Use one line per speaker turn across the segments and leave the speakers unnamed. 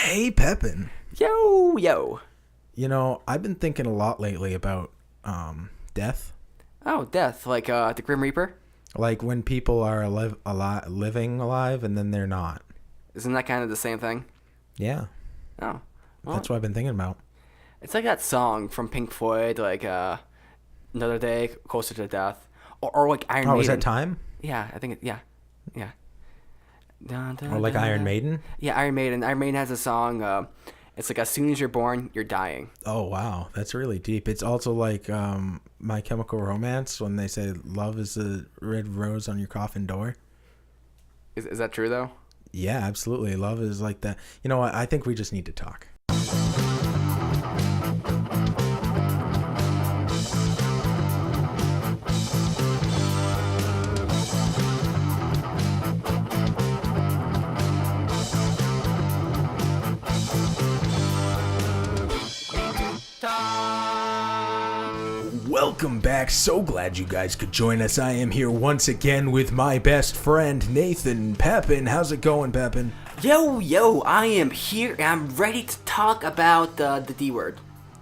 Hey, Pepin.
Yo, yo.
You know, I've been thinking a lot lately about death.
Oh, death, like the Grim Reaper?
Like when people are living alive and then they're not.
Isn't that kind of the same thing?
Yeah,
Oh, well,
that's what I've been thinking about.
it's like that song from Pink Floyd, like Another Day, Closer to Death. Or like Iron Maiden.
Oh, is that Time?
Yeah, I think, yeah. Dun, dun,
Or like
dun,
Iron
dun.
Maiden?
Yeah, Iron Maiden. Iron Maiden has a song, it's like as soon as you're born, you're dying.
Oh, wow. That's really deep. It's also like My Chemical Romance when they say love is the red rose on your coffin door.
Is that true, though?
Yeah, absolutely. Love is like that. You know what? I think we just need to talk. Welcome back. So glad you guys could join us. I am here once again with my best friend, Nathan Pepin. How's it going, Pepin?
Yo, I am here. I'm ready to talk about the D word.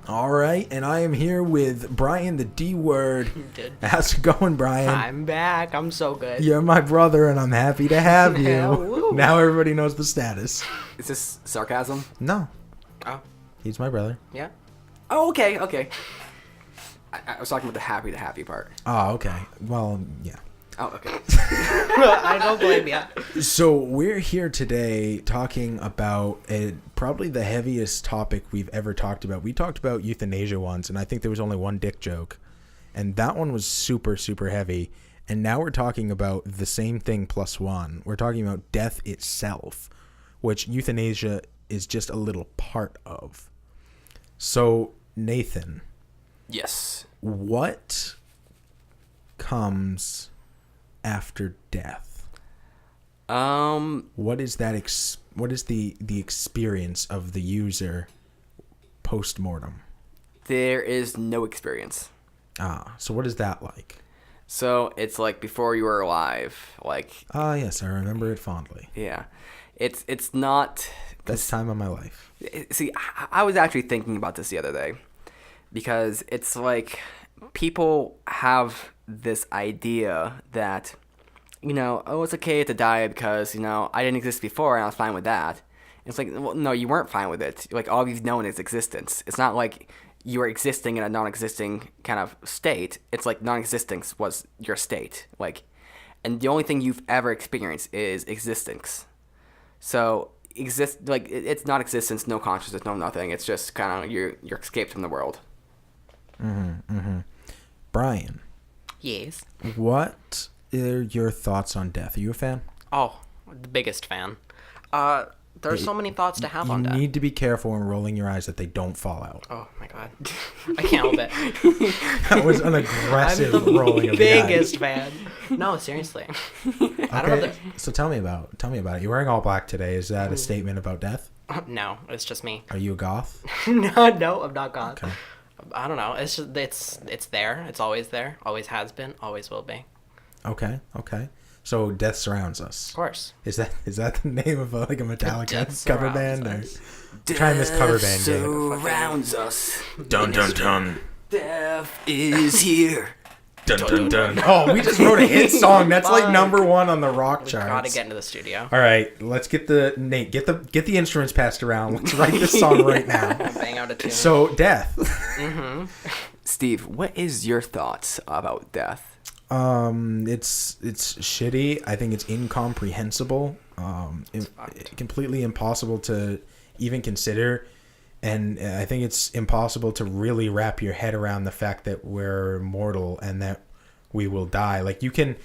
All right, and I am here with Brian, the D word.
Did.
How's it going, Brian?
I'm back. I'm so good.
You're my brother, and I'm happy to have
Yeah,
you.
woo.
Now everybody knows the status.
Is this sarcasm?
No,
Oh,
he's my brother.
yeah.
Oh, okay. I was talking about the happy part.
Oh, okay. Well, yeah.
Oh, okay.
I don't blame you.
So we're here today talking about probably the heaviest topic we've ever talked about. We talked about euthanasia once, and I think there was only one dick joke, and that one was super, super heavy. And now we're talking about the same thing plus one. We're talking about death itself, which euthanasia is just a little part of. So, Nathan,
Yes.
what comes after death? What is that? What is the experience of the user post-mortem?
There is no experience.
So what is that like?
So it's like before you were alive. Like,
Yes, I remember it fondly.
yeah. It's not.
Best time of my life.
See, I was actually thinking about this the other day. Because it's like people have this idea that, oh, it's okay to die because, I didn't exist before and I was fine with that. It's like, well, no, you weren't fine with it. Like, all you've known is existence. It's not like you were existing in a non-existing kind of state. It's like non-existence was your state. Like, and the only thing you've ever experienced is existence. So, it's not existence, no consciousness, no nothing. It's just kind of your escape from the world.
Brian,
Yes.
what are your thoughts on death? Are you a fan?
Oh, the biggest fan. There's so many thoughts to have
You
on that.
need to be careful when rolling your eyes that they don't fall out.
Oh my god. I can't help it.
That was an aggressive
I'm the
rolling of the eyes.
biggest fan. No, seriously. I don't know
Okay, so tell me about it. You're wearing all black today. Is that a statement about death?
No, it's just me.
Are you a goth?
No, I'm not gone.
Okay.
I don't know. It's just it's there. It's always there. Always has been. Always will be.
Okay. So death surrounds us.
Of course.
Is that the name of a Metallica
Death
cover
surrounds
band? Or
us.
trying this cover band game.
surrounds us.
Dun dun dun.
Death is here.
Dun dun dun. Oh, we just wrote a hit song. That's like number one on the rock charts.
Gotta get into the studio.
All right, let's get the instruments passed around. Let's write this song right now.
Bang out a tune.
So death.
Steve, what is your thoughts about death?
It's shitty. I think it's incomprehensible. Completely impossible to even consider, and I think it's impossible to really wrap your head around the fact that we're mortal and that we will die. Like you can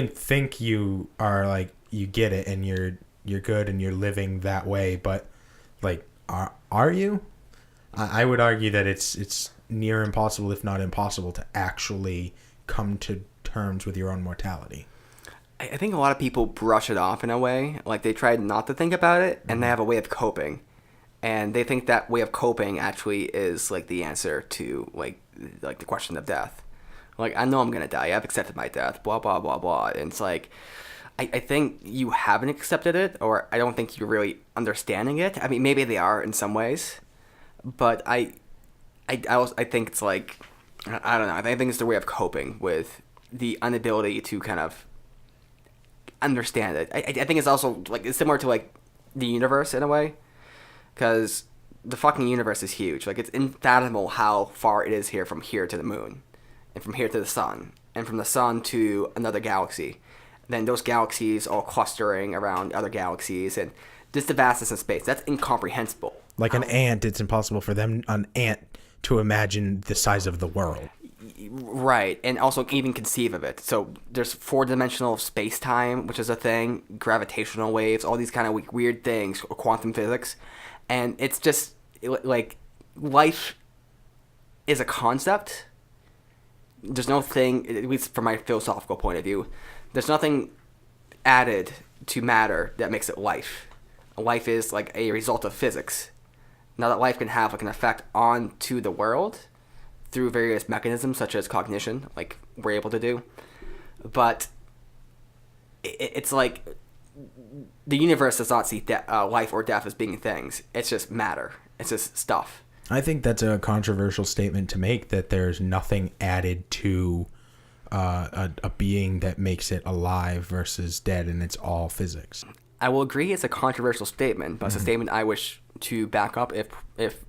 think you are like you get it and you're good and you're living that way, but like are you? I would argue that it's near impossible, if not impossible, to actually come to terms with your own mortality.
I think a lot of people brush it off in a way. Like they try not to think about it, and they have a way of coping. And they think that way of coping actually is like the answer to like the question of death. Like, I know I'm gonna die. I've accepted my death. Blah blah blah blah. And it's like, I think you haven't accepted it, or I don't think you're really understanding it. I mean, maybe they are in some ways, but I think it's like, I don't know. I think it's their way of coping with the inability to kind of understand it. I think it's also like it's similar to like the universe in a way, because the fucking universe is huge. Like, it's unfathomable how far it is from here to the moon, and from here to the sun, and from the sun to another galaxy. Then those galaxies all clustering around other galaxies, and just the vastness of space. That's incomprehensible.
Like an ant, it's impossible for an ant to imagine the size of the world.
Right, and also even conceive of it. So there's four-dimensional space-time, which is a thing, gravitational waves, all these kind of weird things, quantum physics, and it's just like life is a concept. There's no thing, at least from my philosophical point of view, there's nothing added to matter that makes it life. Life is like a result of physics. Now that life can have like an effect onto the world through various mechanisms such as cognition, like we're able to do, but it's like the universe does not see life or death as being things. It's just matter. It's just stuff.
I think that's a controversial statement to make, that there's nothing added to a being that makes it alive versus dead, and it's all physics.
I will agree it's a controversial statement, but it's a statement I wish to back up if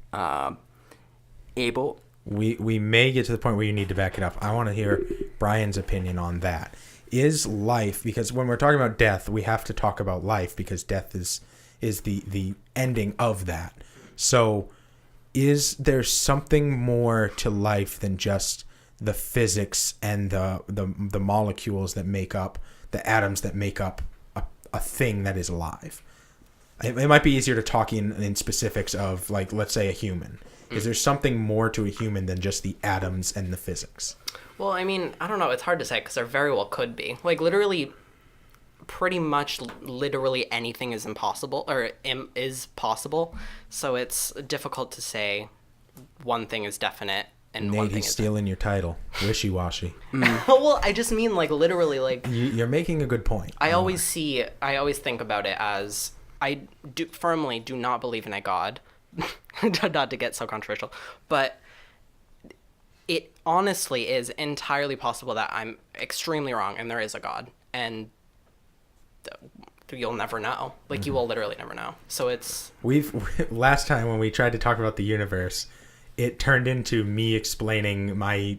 able.
We may get to the point where you need to back it up. I want to hear Brian's opinion on that. Is life, because when we're talking about death, we have to talk about life, because death is the ending of that. So is there something more to life than just the physics and the molecules that make up, the atoms that make up a thing that is alive? It might be easier to talk in specifics of, like, let's say a human. Is there something more to a human than just the atoms and the physics?
Well, I mean, I don't know. It's hard to say because there very well could be. Like, literally, pretty much literally anything is impossible, or is possible. So it's difficult to say one thing is definite and
Nate,
one thing
he's
is
stealing your title. Wishy-washy.
Well, I just mean, like, literally, like...
You're making a good point.
I always think about it as, I firmly do not believe in a God. Not to get so controversial, but it honestly is entirely possible that I'm extremely wrong and there is a God, and you'll never know. Like, you will literally never know. So it's...
Last time when we tried to talk about the universe, it turned into me explaining my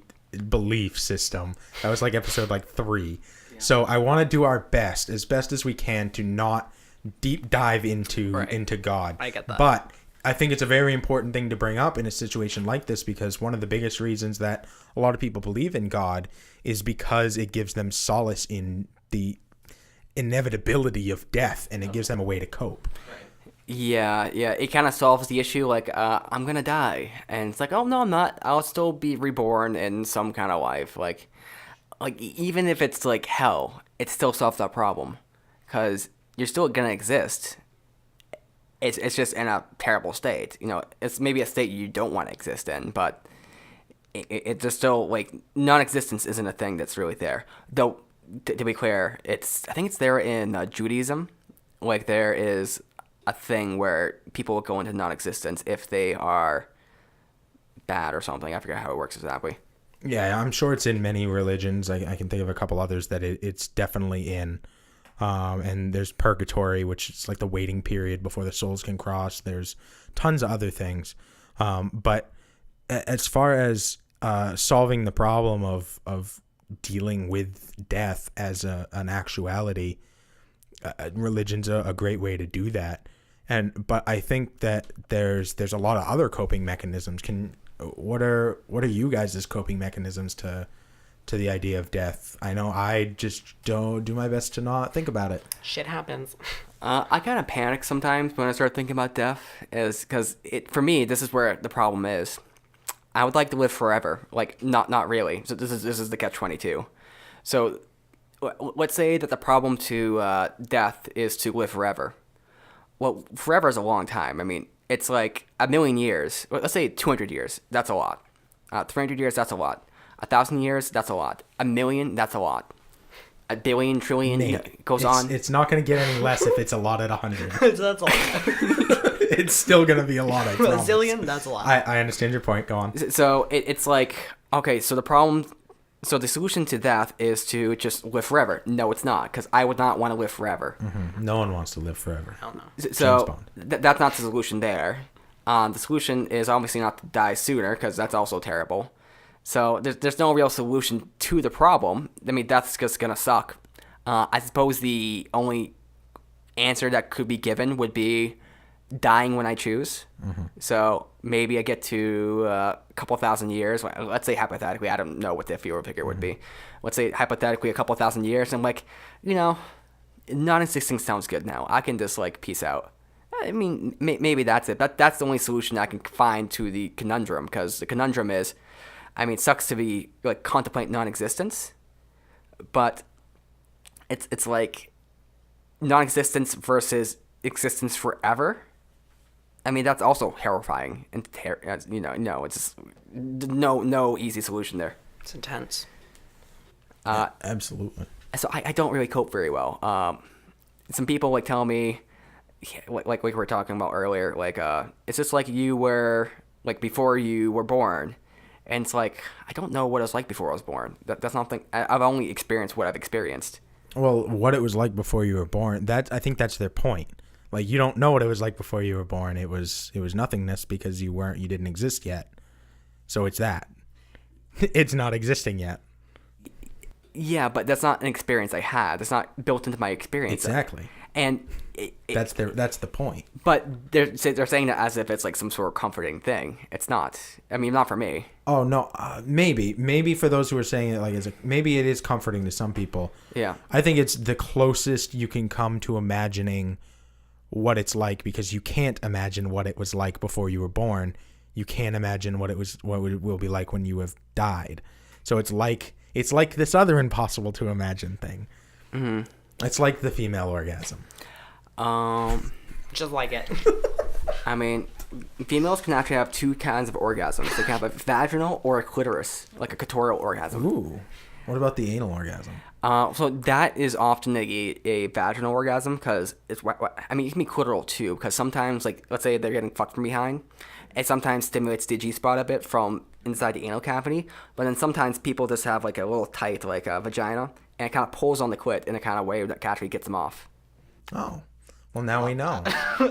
belief system. That was like episode 3. Yeah. So I want to do our best as we can, to not deep dive into God.
I get that.
But I think it's a very important thing to bring up in a situation like this, because one of the biggest reasons that a lot of people believe in God is because it gives them solace in the inevitability of death, and it gives them a way to cope.
Yeah, it kind of solves the issue, like, I'm gonna die, and it's like, oh, no, I'm not, I'll still be reborn in some kind of life, like, even if it's, like, hell, it still solves that problem, because you're still gonna exist. It's just in a terrible state, you know, it's maybe a state you don't want to exist in, but it's just still, like, non-existence isn't a thing that's really there, though, to be clear, I think it's there in Judaism, like, there is a thing where people will go into non-existence if they are bad or something. I forget how it works exactly.
Yeah, I'm sure it's in many religions. I can think of a couple others that it's definitely in. And there's purgatory, which is like the waiting period before the souls can cross. There's tons of other things. But as far as solving the problem of dealing with death as an actuality, religion's a great way to do that. But I think that there's a lot of other coping mechanisms. What are you guys' coping mechanisms to the idea of death? I know I just don't do my best to not think about it.
Shit happens.
I kind of panic sometimes when I start thinking about death, is because for me, this is where the problem is. I would like to live forever, like not really. So this is the catch-22. So let's say that the problem to death is to live forever. Well, forever is a long time. I mean, it's like a million years. Let's say 200 years. That's a lot. 300 years. That's a lot. 1,000 years. That's a lot. 1 million. That's a lot. a billion, trillion
Nate,
goes
it's,
on.
It's not going to get any less if it's a lot at 100.
That's a lot.
It's still going to be a lot, I
A
promise.
zillion? That's a lot.
I understand your point. Go on.
So it's like, okay, so the solution to that is to just live forever. No, it's not, because I would not want to live forever.
No one wants to live forever.
I don't know.
So that's not the solution there. The solution is obviously not to die sooner, because that's also terrible. So there's no real solution to the problem. I mean, that's just gonna suck. I suppose the only answer that could be given would be dying when I choose. So maybe I get to a couple thousand years. Let's say hypothetically, I don't know what the fuel figure would be. Let's say hypothetically a couple thousand years. I'm like, non-existing sounds good now. I can just like peace out. I mean, maybe that's it. That's the only solution I can find to the conundrum, because the conundrum is, I mean, it sucks to be like contemplate non-existence, but it's like non-existence versus existence forever. I mean, that's also horrifying, and it's just no easy solution there.
It's intense.
Absolutely.
So I don't really cope very well. Some people like tell me, like we were talking about earlier, like it's just like you were like before you were born. And it's like, I don't know what it was like before I was born. That's not something, I've only experienced what I've experienced.
Well, what it was like before you were born, I think that's their point. Like, you don't know what it was like before you were born. It was nothingness because you didn't exist yet. So it's that. It's not existing yet.
Yeah, but that's not an experience I had. That's not built into my experience.
Exactly.
And
that's the point.
But they're saying that as if it's like some sort of comforting thing. It's not. I mean, not for me.
Oh no, maybe for those who are saying it, like maybe it is comforting to some people.
Yeah.
I think it's the closest you can come to imagining what it's like, because you can't imagine what it was like before you were born. You can't imagine what it will be like when you have died. So it's like this other impossible to imagine thing. Mm-hmm. It's like the female orgasm.
Just like it.
I mean, females can actually have two kinds of orgasms. They can have a vaginal or a clitoris, like a clitoral orgasm.
Ooh. What about the anal orgasm?
So that is often a vaginal orgasm, because it's, I mean, it can be clitoral too, because sometimes, like, let's say they're getting fucked from behind, it sometimes stimulates the G-spot a bit from inside the anal cavity, but then sometimes people just have like a little tight, like a vagina, and it kind of pulls on the clit in a kind of way that actually gets them off.
Oh. Well, now we know.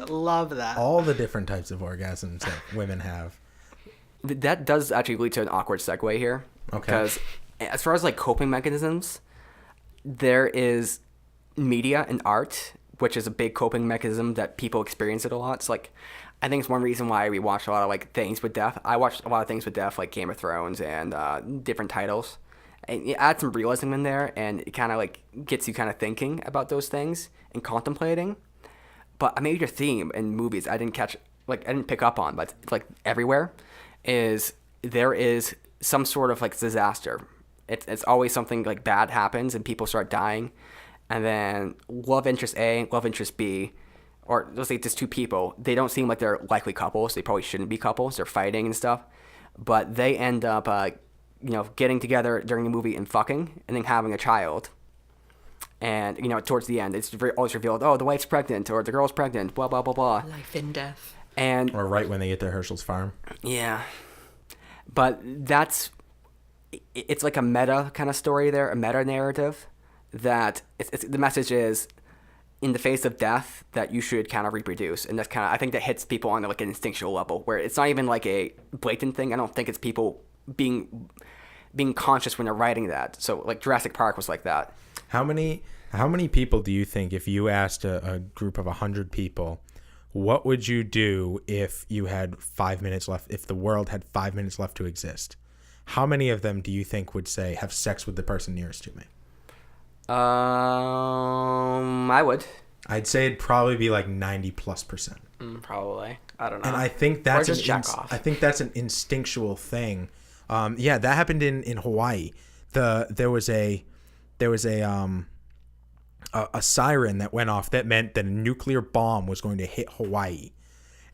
Love that.
All the different types of orgasms that women have.
That does actually lead to an awkward segue here.
Okay.
Because as far as like coping mechanisms, there is media and art, which is a big coping mechanism that people experience it a lot. It's like, I think it's one reason why we watch a lot of like things with death. I watched a lot of things with death, like Game of Thrones and different titles. And it adds some realism in there, and it kind of like gets you kind of thinking about those things and contemplating. But a major theme in movies I didn't pick up on, but it's like everywhere, is there is some sort of like disaster. It's always something like bad happens and people start dying, and then love interest A, love interest B, or let's say just two people, they don't seem like they're likely couples. They probably shouldn't be couples. They're fighting and stuff, but they end up getting together during the movie and fucking, and then having a child. And, towards the end, it's always revealed, oh, the wife's pregnant, or the girl's pregnant, blah, blah, blah, blah.
Life and death.
Or right when they get to Herschel's farm.
Yeah. But it's like a meta kind of story there, a meta narrative, that the message is, in the face of death, that you should kind of reproduce. And that's I think that hits people on like an instinctual level, where it's not even like a blatant thing. I don't think it's people being conscious when they're writing that. So like Jurassic Park was like that.
How many people do you think, if you asked a group of 100 people, what would you do if you had 5 minutes left, if the world had 5 minutes left to exist? How many of them do you think would say have sex with the person nearest to me?
I would.
I'd say it'd probably be like 90+%.
Probably. I don't know.
And I think that's
I
think that's an instinctual thing. Yeah, that happened in Hawaii. There was a siren that went off that meant that a nuclear bomb was going to hit Hawaii,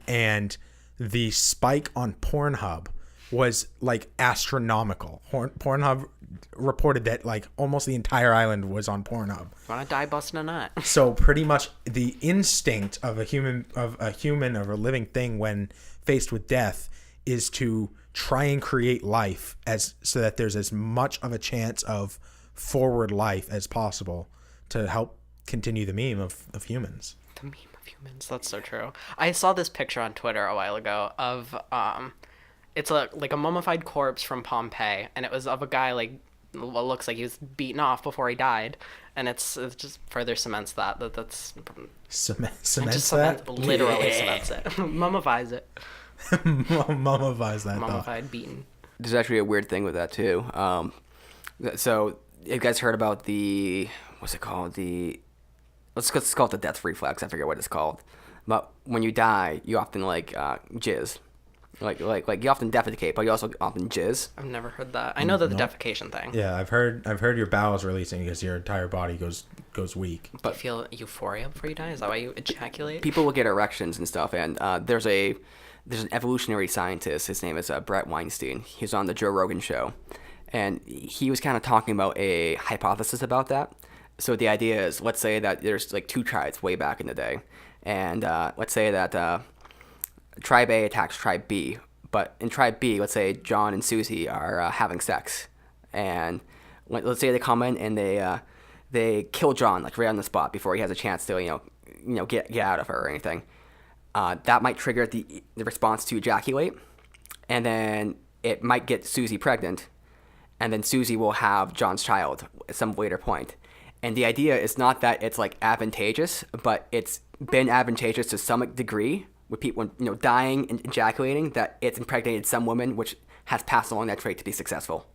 and the spike on Pornhub was like astronomical. Pornhub reported that like almost the entire island was on Pornhub.
Wanna die busting a nut?
So pretty much the instinct of a human, of a living thing when faced with death, is to try and create life as so that there's as much of a chance of forward life as possible to help continue the meme of humans.
The meme of humans. That's so true. I saw this picture on Twitter a while ago of it's like a mummified corpse from Pompeii, and it was of a guy like what looks like he was beaten off before he died, and it just further cements that's
Cements
that?
that?
Literally cements it. Mummifies it.
Mummifies that thought.
Mummified, beaten.
There's actually a weird thing with that too. So you guys heard about what's it called? Let's call it the death reflex. I forget what it's called. But when you die, you often jizz. Like you often defecate, but you also often jizz.
I've never heard that. I know the defecation thing.
Yeah, I've heard your bowels releasing because your entire body goes weak.
Do you feel euphoria before you die? Is that why you ejaculate?
People will get erections and stuff, and there's an evolutionary scientist. His name is Brett Weinstein. He's on the Joe Rogan show, and he was kind of talking about a hypothesis about that. So the idea is, let's say that there's like two tribes way back in the day, and let's say that Tribe A attacks Tribe B, but in Tribe B, let's say John and Susie are having sex, and let's say they come in and they kill John like right on the spot before he has a chance to get out of her or anything. That might trigger the response to ejaculate, and then it might get Susie pregnant, and then Susie will have John's child at some later point. And the idea is not that it's like advantageous, but it's been advantageous to some degree with people dying and ejaculating, that it's impregnated some women, which has passed along that trait to be successful.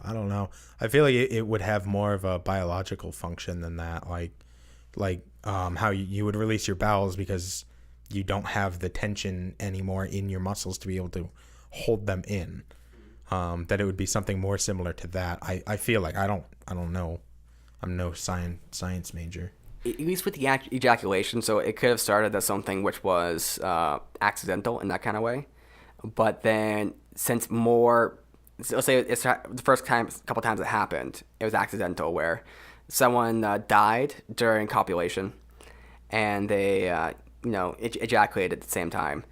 I don't know. I feel like it would have more of a biological function than that. Like how you would release your bowels because you don't have the tension anymore in your muscles to be able to hold them in. That it would be something more similar to that. I feel like I don't know. I'm no science major.
At least with the ejaculation, so it could have started as something which was accidental in that kind of way. But then since let's say it's the first couple times it happened, it was accidental, where someone died during copulation and they ejaculated at the same time.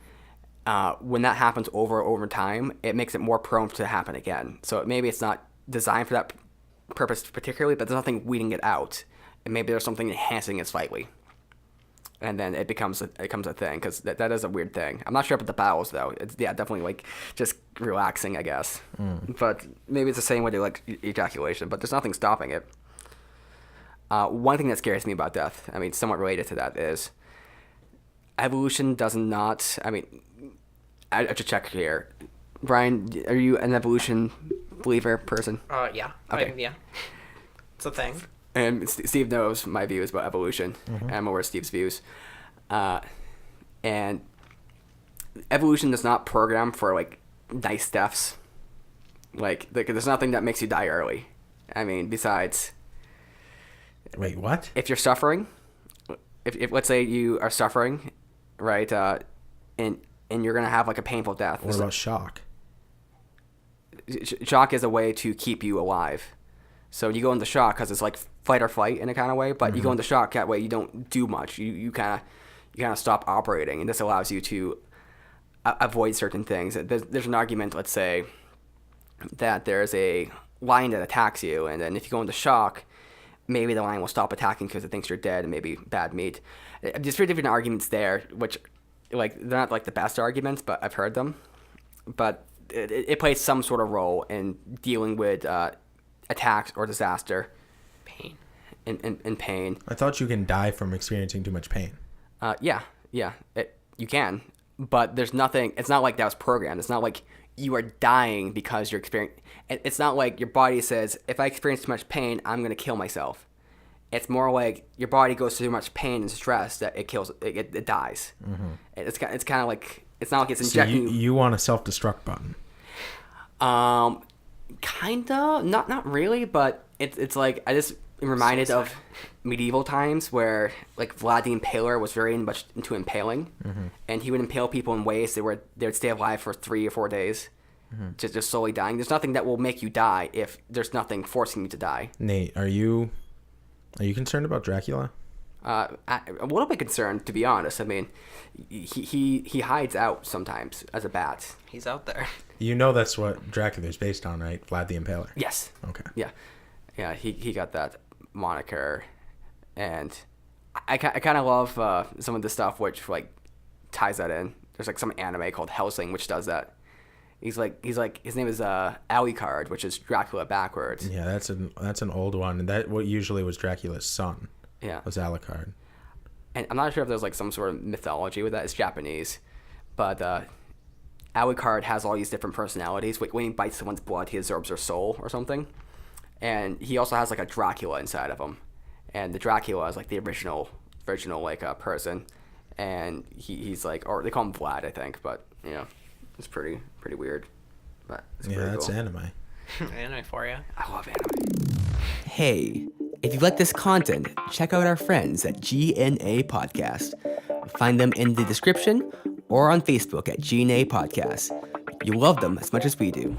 When that happens over time, it makes it more prone to happen again. So maybe it's not designed for that purpose particularly, but there's nothing weeding it out. And maybe there's something enhancing it slightly, and then it becomes a thing, because that is a weird thing. I'm not sure about the bowels though. It's definitely like just relaxing, I guess. But maybe it's the same way to like ejaculation, but there's nothing stopping it. One thing that scares me about death, I mean, somewhat related to that, is evolution does not. I mean, I have to check here. Brian, are you an evolution believer person?
Yeah.
Okay.
Yeah. It's a thing.
And Steve knows my views about evolution, and I'm aware of Steve's views. And evolution does not program for like nice deaths. Like there's nothing that makes you die early. I mean, besides.
Wait, what?
If you're suffering, if let's say you are suffering, right, and you're gonna have like a painful death.
What about shock?
Shock is a way to keep you alive. So you go into shock because it's like fight or flight in a kind of way, but you go into shock that way you don't do much. You kind of stop operating, and this allows you to avoid certain things. There's an argument, let's say, that there's a lion that attacks you, and then if you go into shock, maybe the lion will stop attacking because it thinks you're dead and maybe bad meat. There's three different arguments there, which like they're not like the best arguments, but I've heard them. But it plays some sort of role in dealing with attacks or disaster.
Pain.
In pain.
I thought you can die from experiencing too much pain.
Yeah. You can, but there's nothing. It's not like that was programmed. It's not like you are dying because you're experiencing. It's not like your body says, if I experience too much pain, I'm gonna kill myself. It's more like your body goes through too much pain and stress that it kills. It dies. It's kind of like, it's not like it's injecting.
So you want a self-destruct button?
Kinda, not really, but it's like reminded
So
of
sad.
medieval times where like Vlad the Impaler was very much into impaling, and he would impale people in ways they would stay alive for 3 or 4 days, just slowly dying. There's nothing that will make you die if there's nothing forcing you to die.
Nate, are you concerned about Dracula?
I'm a little bit concerned, to be honest. I mean, he hides out sometimes as a bat.
He's out there.
You know that's what Dracula's based on, right? Vlad the Impaler.
Yes.
Okay.
Yeah. He got that moniker, and I kind of love some of the stuff which like ties that in. There's like some anime called Hellsing which does that. He's like his name is Alucard, which is Dracula backwards.
Yeah, that's an old one. And that what usually was Dracula's son.
Yeah.
Was Alucard.
And I'm not sure if there's like some sort of mythology with that. It's Japanese, but Alucard has all these different personalities. When he bites someone's blood, he absorbs their soul or something. And he also has like a Dracula inside of him, and the Dracula is like the original like person, and he's like, or they call him Vlad, I think, but you know, it's pretty weird. But it's
Yeah,
pretty
that's
cool.
anime.
Anime for you.
I love anime. Hey, if you like this content, check out our friends at GNA Podcast. Find them in the description or on Facebook at GNA Podcast. You'll love them as much as we do.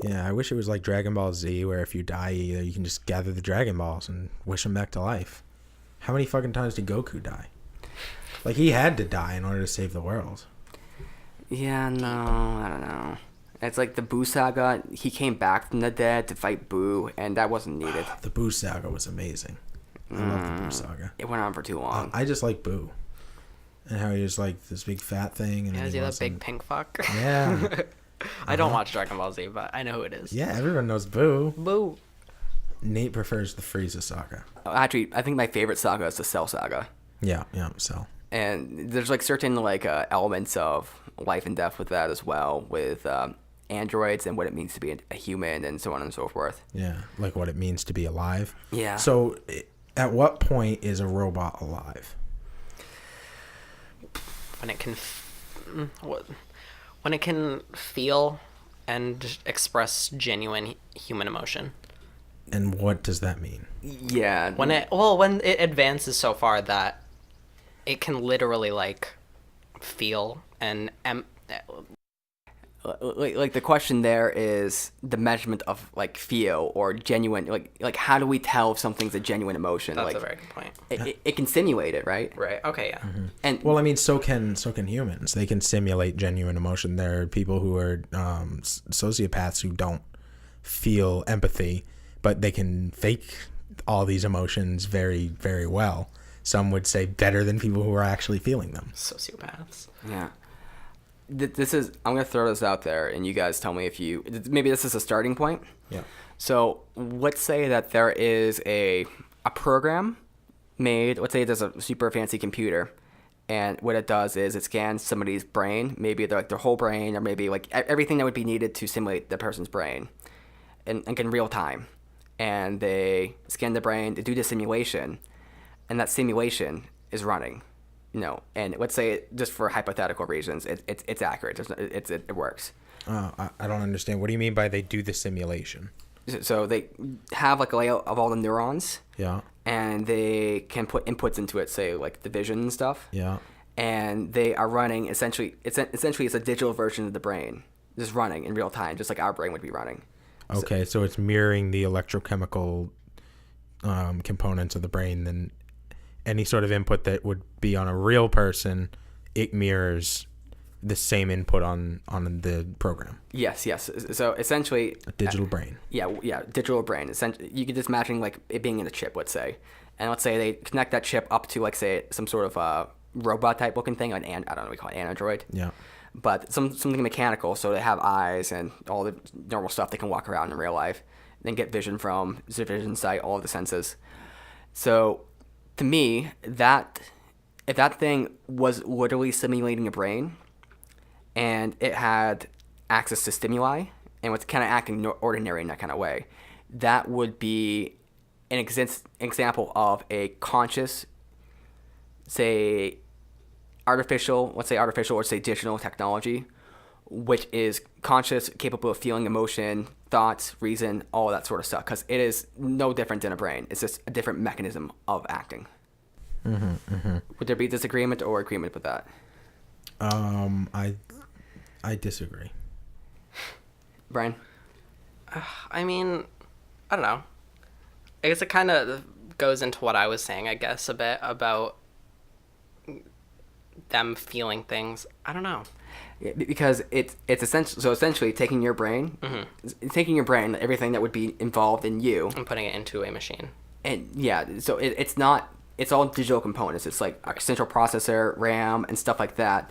Yeah, I wish it was like Dragon Ball Z, where if you die, you can just gather the Dragon Balls and wish them back to life. How many fucking times did Goku die? Like, he had to die in order to save the world.
Yeah, no, I don't know. It's like the Boo saga. He came back from the dead to fight Boo, and that wasn't needed.
The Boo saga was amazing. I love the Boo saga.
It went on for too long.
I just like Boo. And how he was like this big fat thing. And
Yeah,
then
is
he
he that
wasn't.
big pink fuck?
Yeah.
I don't watch Dragon Ball Z, but I know who it is.
Yeah, everyone knows Boo.
Boo.
Nate prefers the Frieza saga.
Actually, I think my favorite saga is the Cell saga.
Yeah, so.
And there's like certain like elements of life and death with that as well, with androids and what it means to be a human and so on and so forth.
Yeah, like what it means to be alive.
Yeah.
So, at what point is a robot alive?
When it can, when it can feel and express genuine human emotion.
And what does that mean?
Yeah.
When it advances so far that it can literally like feel and
like the question there is the measurement of like feel or genuine, like how do we tell if something's a genuine emotion?
that's
like
a very good point.
it can simulate it, right?
Right. Okay. Yeah.
And
Well, I mean, so can humans. They can simulate genuine emotion. There are people who are sociopaths who don't feel empathy, but they can fake all these emotions very, very well. Some would say better than people who are actually feeling them.
Sociopaths.
yeah. This is, I'm going to throw this out there and you guys tell me if you, maybe this is a starting point.
Yeah.
So let's say that there is a program made, let's say there's a super fancy computer, and what it does is it scans somebody's brain, maybe like their whole brain, or maybe like everything that would be needed to simulate the person's brain in real time. And they scan the brain, they do the simulation, and that simulation is running. You know, and let's say, just for hypothetical reasons, it's accurate. It works.
I don't understand. What do you mean by they do the simulation?
So they have like a layout of all the neurons,
Yeah.
and they can put inputs into it, say like the vision and stuff.
Yeah.
And they are running essentially. It's a digital version of the brain, just running in real time, just like our brain would be running.
Okay, so it's mirroring the electrochemical components of the brain. Then any sort of input that would be on a real person, it mirrors the same input on the program.
Yes. So essentially,
A digital brain.
Yeah, digital brain. Essentially, you could just imagine like it being in a chip, let's say, and let's say they connect that chip up to like say some sort of robot type looking thing, I don't know what we call it, android.
Yeah.
But something mechanical, so they have eyes and all the normal stuff they can walk around in real life, then get vision from vision, sight, all of the senses. So, to me, that if that thing was literally simulating a brain, and it had access to stimuli and was kind of acting ordinary in that kind of way, that would be an example of a conscious, say, artificial or say digital technology, which is conscious, capable of feeling emotion, thoughts, reason, all that sort of stuff. Because it is no different than a brain. It's just a different mechanism of acting. Would there be disagreement or agreement with that?
I disagree.
Brian?
I mean, I don't know. I guess it kind of goes into what I was saying, I guess, a bit about them feeling things. I don't know.
Yeah, because it's essentially taking your brain, everything that would be involved in you,
And putting it into a machine.
and yeah, so it's not, it's all digital components. It's like a central processor, RAM, and stuff like that,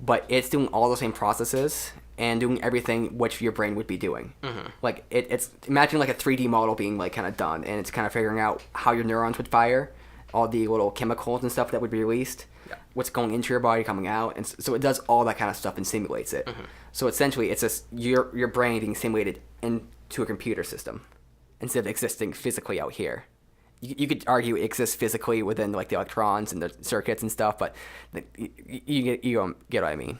but it's doing all the same processes and doing everything which your brain would be doing. Like it's imagine like a 3D model being like kind of done, and it's kind of figuring out how your neurons would fire, all the little chemicals and stuff that would be released, what's going into your body, coming out, and so it does all that kind of stuff and simulates it. So essentially, it's just your brain being simulated into a computer system instead of existing physically out here. You could argue it exists physically within like the electrons and the circuits and stuff, but you get what I mean.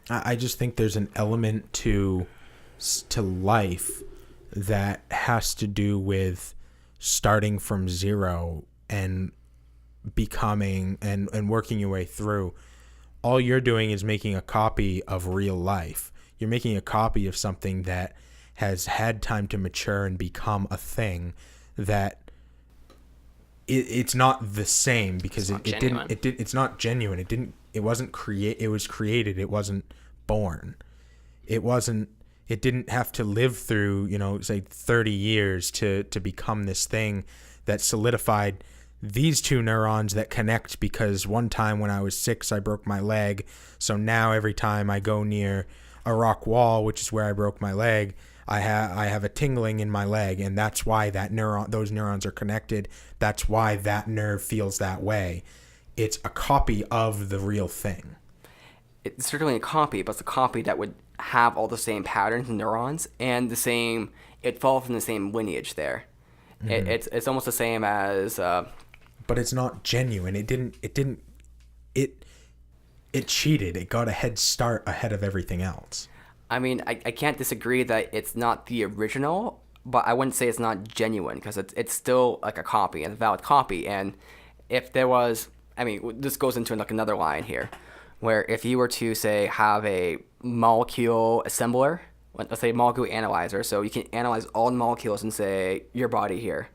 I just think there's an element to life that has to do with starting from zero and becoming and working your way through. All you're doing is making a copy of real life. You're making a copy of something that has had time to mature and become a thing that it's not the same because it's not genuine. It was created. It wasn't born. It didn't have to live through, say 30 years to become this thing that solidified these two neurons that connect because one time when I was 6, I broke my leg. So now every time I go near a rock wall, which is where I broke my leg, I have a tingling in my leg, and that's why those neurons are connected. That's why that nerve feels that way. It's a copy of the real thing.
It's certainly a copy, but it's a copy that would have all the same patterns and neurons and it falls from the same lineage there. It's almost the same as
but it's not genuine. It cheated. It got a head start ahead of everything else.
I mean, I can't disagree that it's not the original, but I wouldn't say it's not genuine because it's still like a copy, and a valid copy. And if there was, I mean, this goes into like another line here, where if you were to say have a molecule assembler, let's say molecule analyzer, so you can analyze all the molecules and say your body here,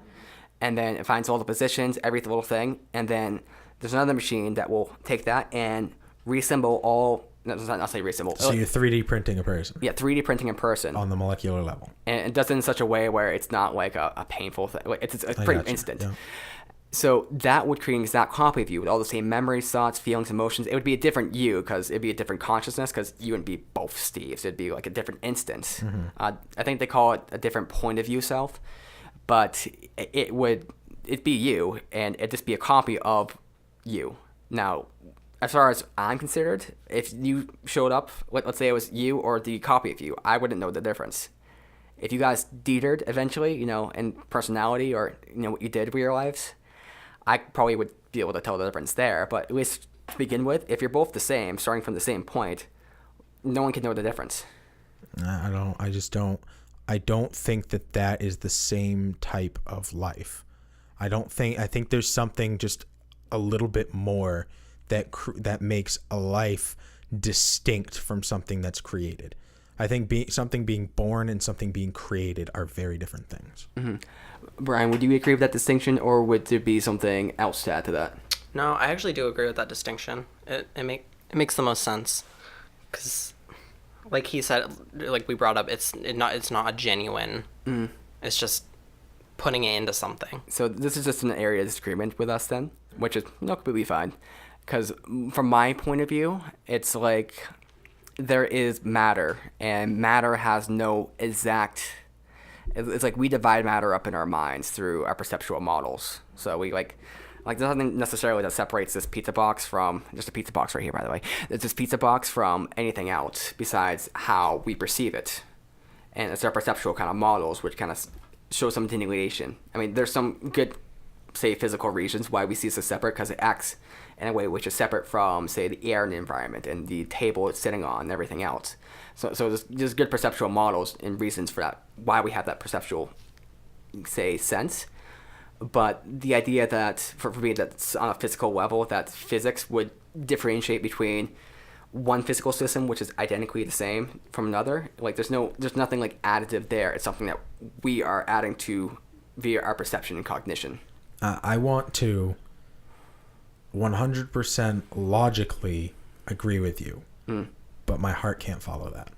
and then it finds all the positions, every little thing, and then there's another machine that will take that and reassemble all. Not say reassemble.
So you're 3D printing a person.
Yeah, 3D printing a person
on the molecular level,
and it does it in such a way where it's not like a painful thing. Like it's pretty instant.
Yeah.
So that would create an exact copy of you with all the same memories, thoughts, feelings, emotions. It would be a different you because it'd be a different consciousness because you wouldn't be both Steves. It'd be like a different instance. I think they call it a different point of view self, but it'd be you, and it'd just be a copy of you. Now, as far as I'm considered, if you showed up, let's say it was you or the copy of you, I wouldn't know the difference. If you guys detered eventually, in personality or, what you did with your lives, I probably would be able to tell the difference there. But at least to begin with, if you're both the same, starting from the same point, no one can know the difference.
I don't think that is the same type of life. I think there's something just a little bit more that makes a life distinct from something that's created. I think something being born and something being created are very different things.
Brian, would you agree with that distinction, or would there be something else to add to that?
No, I actually do agree with that distinction. It makes the most sense, because, like he said, like we brought up, it's not a genuine. It's just putting it into something.
So this is just an area of disagreement with us then, which is completely fine. Because from my point of view, it's like there is matter, and matter has no exact. It's like we divide matter up in our minds through our perceptual models. So we like there's nothing necessarily that separates this pizza box from just a pizza box right here, by the way. It's this pizza box from anything else besides how we perceive it, and it's our perceptual kind of models which kind of show some delineation. I mean, there's some good, say, physical reasons why we see this as separate, because it acts in a way which is separate from, say, the air in the environment and the table it's sitting on and everything else. So there's good perceptual models and reasons for that, why we have that perceptual, say, sense. But the idea that, for me, that's on a physical level, that physics would differentiate between one physical system, which is identically the same from another, like there's nothing like additive there. It's something that we are adding to via our perception and cognition.
I want to 100% logically agree with you, but my heart can't follow that.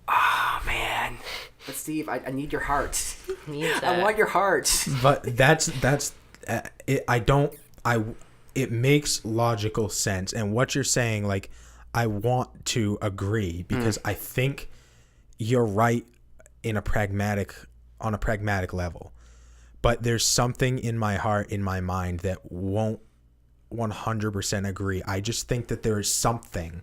Oh, man. But Steve, I need your heart.
Needs
I want your heart.
But that's it. It makes logical sense. And what you're saying, like, I want to agree because I think you're right on a pragmatic level. But there's something in my heart, in my mind, that won't 100% agree. I just think that there is something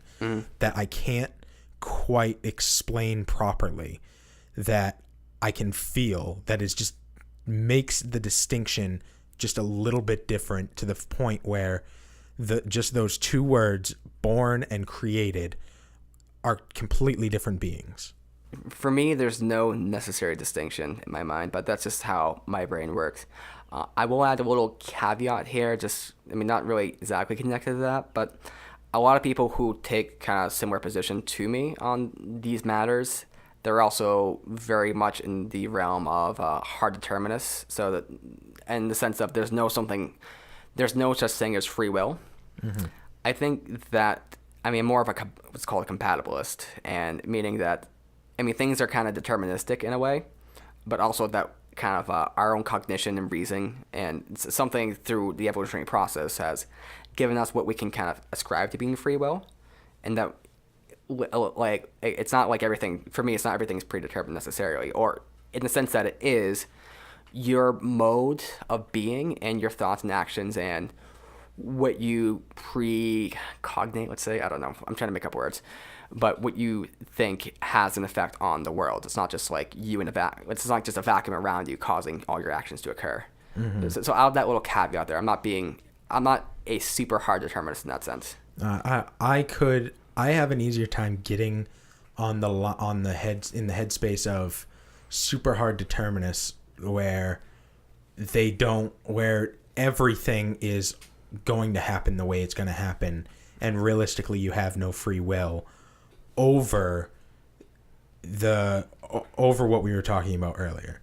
that I can't quite explain properly that I can feel that is just makes the distinction just a little bit different, to the point where just those two words, born and created, are completely different beings.
For me, there's no necessary distinction in my mind, but that's just how my brain works. I will add a little caveat here, not really exactly connected to that, but a lot of people who take kind of similar position to me on these matters, they're also very much in the realm of hard determinists. So that, in the sense of there's no such thing as free will. Mm-hmm. I think that more of what's called a compatibilist, and meaning that things are kind of deterministic in a way, but also that kind of our own cognition and reasoning and something through the evolutionary process has given us what we can kind of ascribe to being free will, and that like it's not like everything, for me, it's not everything's predetermined necessarily, or in the sense that it is your mode of being and your thoughts and actions and what you precognate, let's say, I don't know, I'm trying to make up words, but what you think has an effect on the world. It's not just like you in it's not just a vacuum around you causing all your actions to occur. Mm-hmm. So I'll have that little caveat there. I'm not a super hard determinist in that sense.
I have an easier time getting in the headspace of super hard determinists where everything is going to happen the way it's going to happen, and realistically you have no free will over what we were talking about earlier.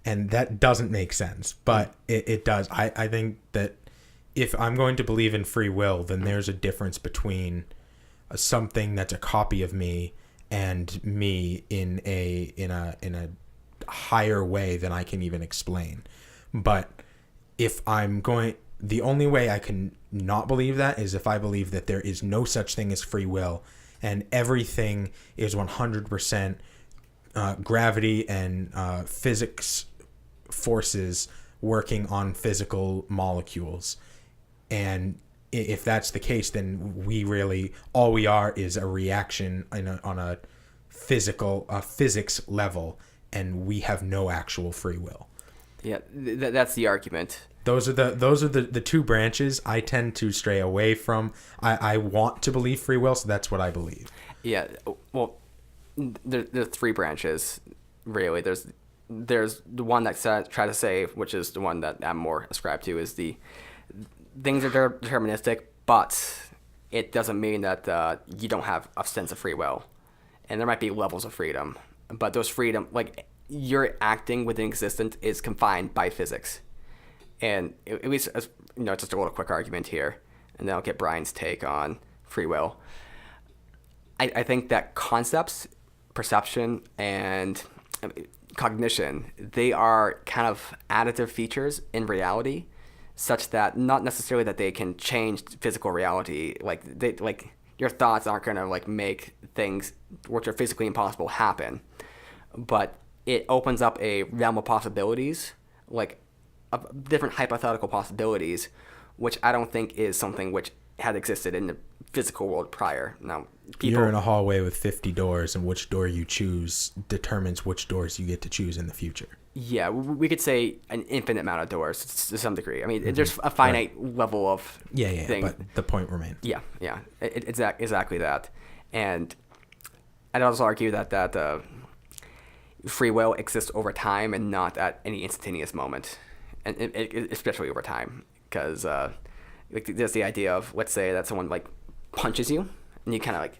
And that doesn't make sense, but it does. I think that if I'm going to believe in free will, then there's a difference between something that's a copy of me and me in a higher way than I can even explain. But the only way I can not believe that is if I believe that there is no such thing as free will and everything is 100% gravity and physics forces working on physical molecules. And if that's the case, then all we are is a reaction on a physics level, and we have no actual free will.
Yeah, that's the argument.
Those are the two branches I tend to stray away from. I want to believe free will, so that's what I believe.
Yeah, well, there's three branches, really. There's the one that try to say, which is the one that I'm more ascribed to, is the things are deterministic, but it doesn't mean that you don't have a sense of free will. And there might be levels of freedom, but those freedom, like your acting within existence, is confined by physics. And at least, just a little quick argument here, and then I'll get Brian's take on free will. I think that concepts, perception, and cognition, they are kind of additive features in reality, such that not necessarily that they can change physical reality. Like your thoughts aren't going to make things which are physically impossible happen, but it opens up a realm of possibilities, of different hypothetical possibilities, which I don't think is something which had existed in the physical world prior. Now, people,
You're in a hallway with 50 doors, and which door you choose determines which doors you get to choose in the future.
yeah, we could say an infinite amount of doors to some degree. I mean, there's a finite level of thing.
But the point remains.
Yeah, exactly that. And I'd also argue that free will exists over time and not at any instantaneous moment, and especially over time, because like there's the idea of, let's say that someone like punches you, and you kind of like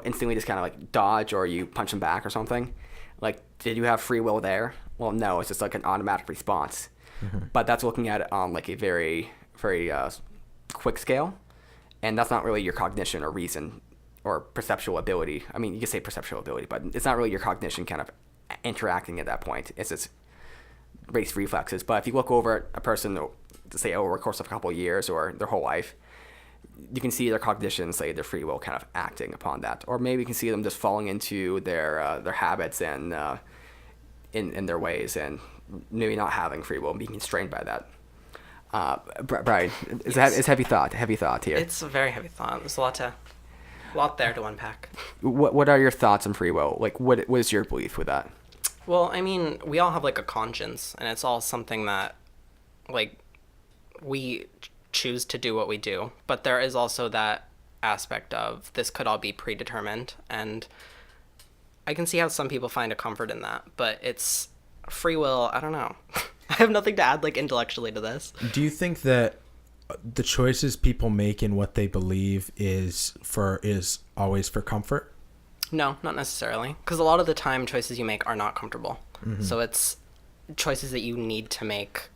instantly just kind of like dodge, or you punch them back or something. Like, did you have free will there? Well, no, it's just like an automatic response. But that's looking at it on like a very, very quick scale, and that's not really your cognition or reason or perceptual ability. I mean, you could say perceptual ability, but it's not really your cognition kind of interacting at that point. It's just base reflexes. But if you look over at a person, say over the course of a couple of years or their whole life, you can see their cognition, say their free will, kind of acting upon that, or maybe you can see them just falling into their habits and in their ways, and maybe not having free will and being constrained by that. Brian, it's heavy thought here.
It's a very heavy thought. There's a lot there to unpack.
What are your thoughts on free will? Like, what is your belief with that?
Well, I mean, we all have like a conscience, and it's all something that, like, we choose to do what we do. But there is also that aspect of this could all be predetermined, and I can see how some people find a comfort in that. But it's free will. I don't know. I have nothing to add like intellectually to this.
Do you think that the choices people make in what they believe is always for comfort?
No, not necessarily. Because a lot of the time, choices you make are not comfortable. So it's choices that you need to make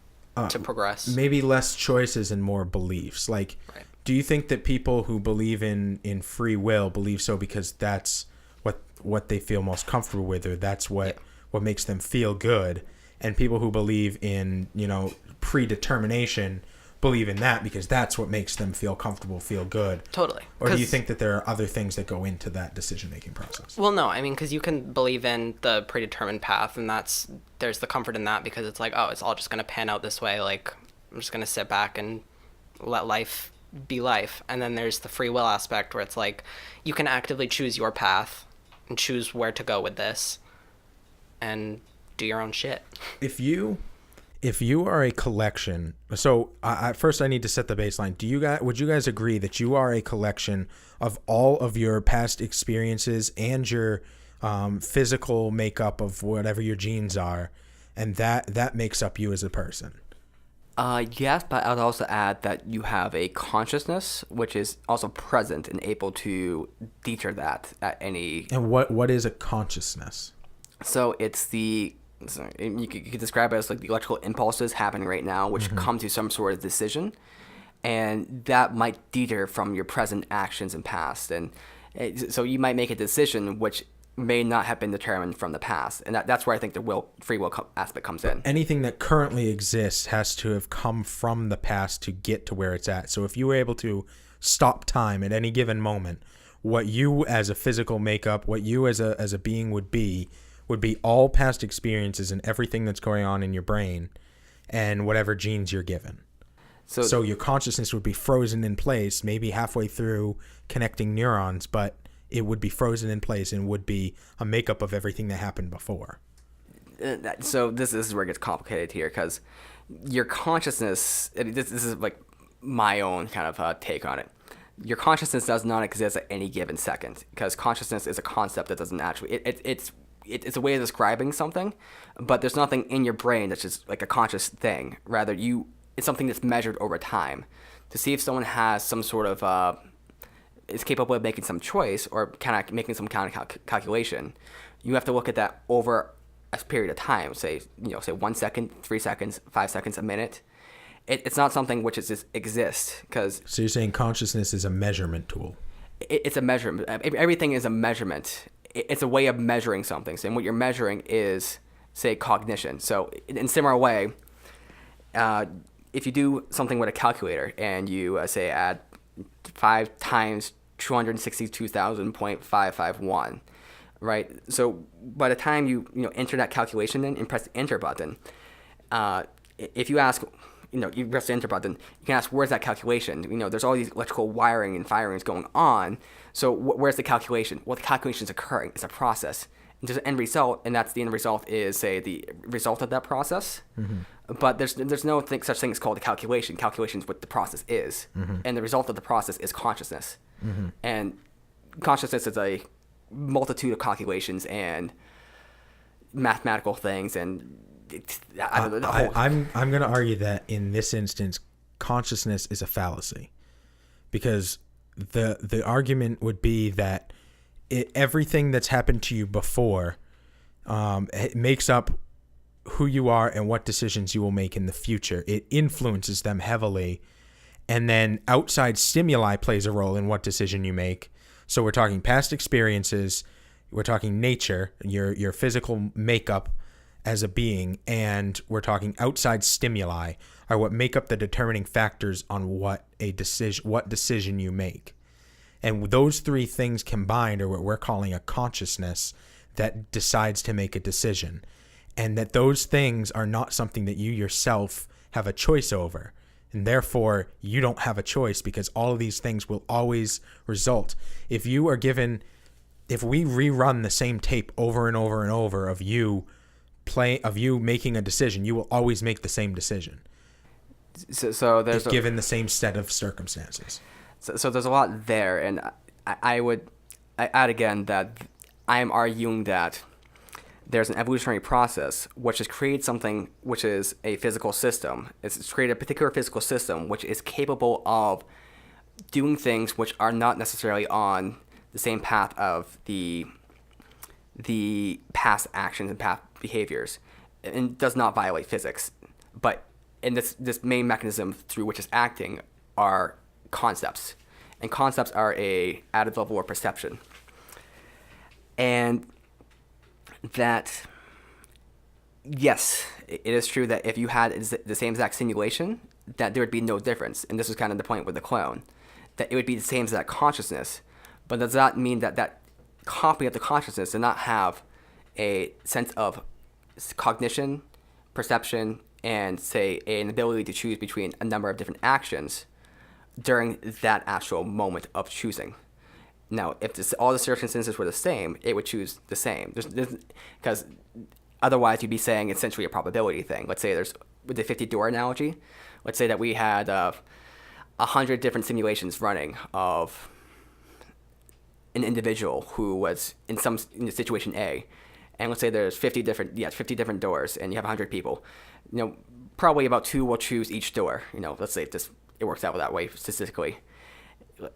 to progress.
Maybe less choices and more beliefs. Like,
Right.
Do you think that people who believe in free will believe so because that's what they feel most comfortable with, or that's what makes them feel good? And people who believe in, predetermination believe in that because that's what makes them feel comfortable, feel good.
Totally.
Or do you think that there are other things that go into that decision-making process?
Well, no, I mean, because you can believe in the predetermined path, and there's the comfort in that, because it's like, oh, it's all just going to pan out this way. Like, I'm just going to sit back and let life be life. And then there's the free will aspect where it's like, you can actively choose your path and choose where to go with this and do your own shit.
If you are a collection, so first I need to set the baseline. Would you guys agree that you are a collection of all of your past experiences and your physical makeup of whatever your genes are, and that makes up you as a person?
Yes, but I would also add that you have a consciousness which is also present and able to deter that at any.
And what is a consciousness?
So it's you could describe it as like the electrical impulses happening right now, which come to some sort of decision, and that might deter from your present actions and past. And so you might make a decision which may not have been determined from the past, and that's where I think the free will aspect comes in.
Anything that currently exists has to have come from the past to get to where it's at. So if you were able to stop time at any given moment, what you as a physical makeup, what you as a being would be all past experiences and everything that's going on in your brain and whatever genes you're given. So your consciousness would be frozen in place, maybe halfway through connecting neurons, but it would be frozen in place and would be a makeup of everything that happened before.
So this is where it gets complicated here, because your consciousness, this is like my own kind of take on it. Your consciousness does not exist at any given second, because consciousness is a concept that doesn't actually, it's a way of describing something, but there's nothing in your brain that's just like a conscious thing. Rather, it's something that's measured over time. To see if someone has some sort of is capable of making some choice or kind of making some kind of calculation, you have to look at that over a period of time. Say 1 second, 3 seconds, 5 seconds, a minute. It's not something which just exists.
So you're saying consciousness is a measurement tool?
It's a measurement. Everything is a measurement. It's a way of measuring something. So, and what you're measuring is, say, cognition. So in a similar way, if you do something with a calculator and you say add 5 times 262,000.551, right? So by the time you enter that calculation in and press the enter button, if you ask, you press the enter button, you can ask, where's that calculation? There's all these electrical wiring and firings going on. So where's the calculation? Well, the calculation is occurring. It's a process. And there's an end result, and the end result is, say, the result of that process. Mm-hmm. But there's no such thing as called a calculation. Calculation is what the process is. Mm-hmm. And the result of the process is consciousness. Mm-hmm. And consciousness is a multitude of calculations and mathematical things, and
I'm going to argue that in this instance, consciousness is a fallacy, because the argument would be that everything that's happened to you before it makes up who you are and what decisions you will make in the future. It influences them heavily, and then outside stimuli plays a role in what decision you make. So we're talking past experiences, we're talking nature, your physical makeup as a being, and we're talking outside stimuli are what make up the determining factors on what decision you make. And those three things combined are what we're calling a consciousness that decides to make a decision. And that those things are not something that you yourself have a choice over. And therefore, you don't have a choice, because all of these things will always result. If we rerun the same tape over and over and over of you making a decision, you will always make the same decision.
So there's
given the same set of circumstances.
So there's a lot there, and I add again that I am arguing that there's an evolutionary process which has created something which is a physical system. It's created a particular physical system which is capable of doing things which are not necessarily on the same path of the past actions and past behaviors, and does not violate physics. But in this main mechanism through which it's acting are concepts, and concepts are a added level of perception. And that, yes, it is true that if you had the same exact simulation, that there would be no difference. And this is kind of the point with the clone, that it would be the same exact consciousness, but does that mean that copy of the consciousness does not have a sense of cognition, perception, and, say, an ability to choose between a number of different actions during that actual moment of choosing. Now, if all the circumstances were the same, it would choose the same. Because otherwise, you'd be saying it's essentially a probability thing. Let's say with the 50-door analogy, let's say that we had 100 different simulations running of an individual who was in situation A, and let's say there's 50 different doors, and you have 100 people. Probably about 2 will choose each door. Let's say it works out that way statistically.